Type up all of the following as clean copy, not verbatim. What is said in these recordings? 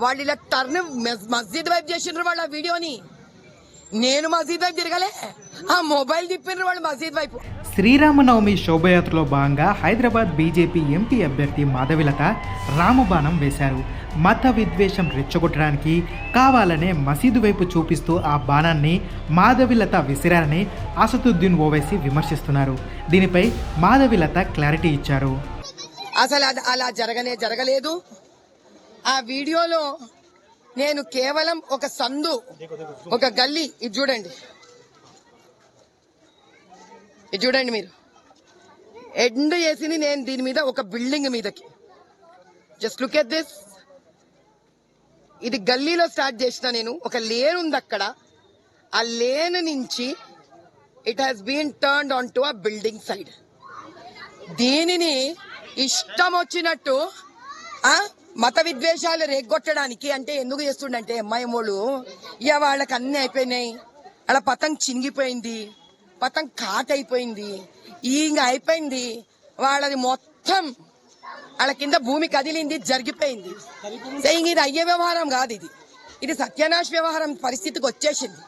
వాళ్ళు ఇలా టర్న్ మస్జిద్ వైపు చేసిండ్రు వాళ్ళు ఆ వీడియోని. నేను మస్జిద్ వైపు తిరగలే, ఆ మొబైల్ తిప్పిండ్రు వాళ్ళు మస్జిద్ వైపు. శ్రీరామనవమి శోభయాత్రలో భాగంగా హైదరాబాద్ బీజేపీ ఎంపీ అభ్యర్థి మాధవిలత రామబాణం వేశారు. మత విద్వేషం రెచ్చగొట్టడానికి కావాలనే మసీదు వైపు చూపిస్తూ ఆ బాణాన్ని మాధవిలత విసిరారని అసదుద్దీన్ ఓవైసీ విమర్శిస్తున్నారు. దీనిపై మాధవిలత క్లారిటీ ఇచ్చారు. అసలు అలా జరగలేదు. ఆ వీడియోలో నేను కేవలం ఒక సందు, ఒక గల్లీ, ఇది చూడండి మీరు ఎండ్ చేసింది నేను దీని మీద ఒక బిల్డింగ్ మీదకి. Just look at this. ఇది గల్లీలో స్టార్ట్ చేసిన నేను, ఒక లేన్ ఉంది అక్కడ, ఆ లేన్ నుంచి it has been turned on to a building side. దీనిని ఇష్టం వచ్చినట్టు మత విద్వేషాలు రేగొట్టడానికి అంటే ఎందుకు చేస్తుండంటే అమ్మాయిమోళ్ళు ఇక వాళ్ళకి అన్ని అయిపోయినాయి, అలా పతంగ్ చినిగిపోయింది, పతంగ్ కాట్ అయిపోయింది, ఇంకా అయిపోయింది వాళ్ళది మొత్తం, వాళ్ళ కింద భూమి కదిలింది, జరిగిపోయింది. ఇది అయ్యే వ్యవహారం కాదు, ఇది సత్యనాశ వ్యవహారం పరిస్థితికి వచ్చేసింది.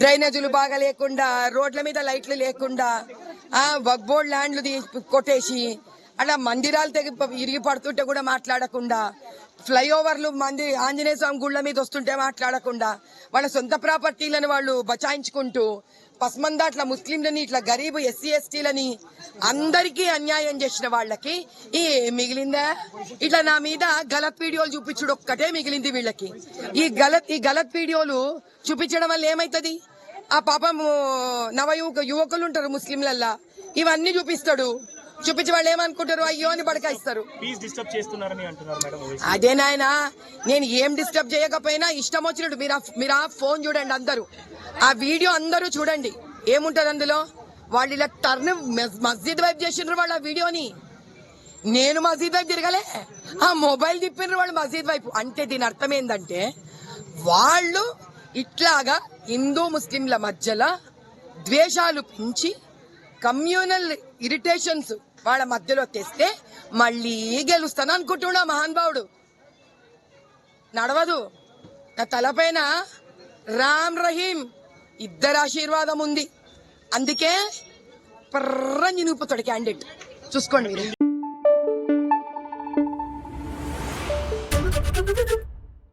డ్రైనేజీలు బాగా లేకుండా, రోడ్ల మీద లైట్లు లేకుండా, వక్ బోర్డ్ ల్యాండ్లు కొట్టేసి, అలా మందిరాలు ఇరిగి పడుతుంటే కూడా మాట్లాడకుండా, ఫ్లైఓవర్లు ఆంజనేయ స్వామి గుళ్ళ మీద వస్తుంటే మాట్లాడకుండా, వాళ్ళ సొంత ప్రాపర్టీలను వాళ్ళు బచాయించుకుంటూ, పస్మందా అట్లా ముస్లింలని, ఇట్లా గరీబ్ ఎస్సీ ఎస్టీలని అందరికీ అన్యాయం చేసిన వాళ్ళకి మిగిలిందా? ఇట్లా నా మీద గలత్ వీడియోలు చూపించుడు ఒక్కటే మిగిలింది వీళ్ళకి. ఈ గలత్ వీడియోలు చూపించడం వల్ల ఏమైతుంది? ఆ పాపం యువకులు ఉంటారు ముస్లింలల్లా, ఇవన్నీ చూపించి వాళ్ళు ఏమనుకుంటారు, అయ్యో అని బడకాయిస్తారు. అదే నాయన, నేను ఏం డిస్టర్బ్ చేయకపోయినా ఇష్టం వచ్చినట్టు మీరు ఆ ఫోన్ చూడండి, అందరూ ఆ వీడియో అందరూ చూడండి, ఏముంటది అందులో. వాళ్ళు ఇలా టర్న్ మస్జిద్ వైపు చేసిండ్రు వాళ్ళు ఆ వీడియోని. నేను మస్జిద్ వైపు తిరగలే, ఆ మొబైల్ తిప్పిండ్రు వాళ్ళు మస్జిద్ వైపు. అంటే దీని అర్థం ఏంటంటే వాళ్ళు ఇట్లాగా హిందూ ముస్లింల మధ్యలో ద్వేషాలు పెంచి కమ్యూనల్ ఇరిటేషన్స్ వాళ్ళ మధ్యలో తెస్తే మళ్ళీ గెలుస్తాను అనుకుంటున్నా మహానుభావుడు. నడవదు. నా తలపైన రామ్ రహీం ఇద్దరు ఆశీర్వాదం ఉంది, అందుకే పర్రని నిలుపుతాడు క్యాండిడేట్. చూసుకోండి మీరు.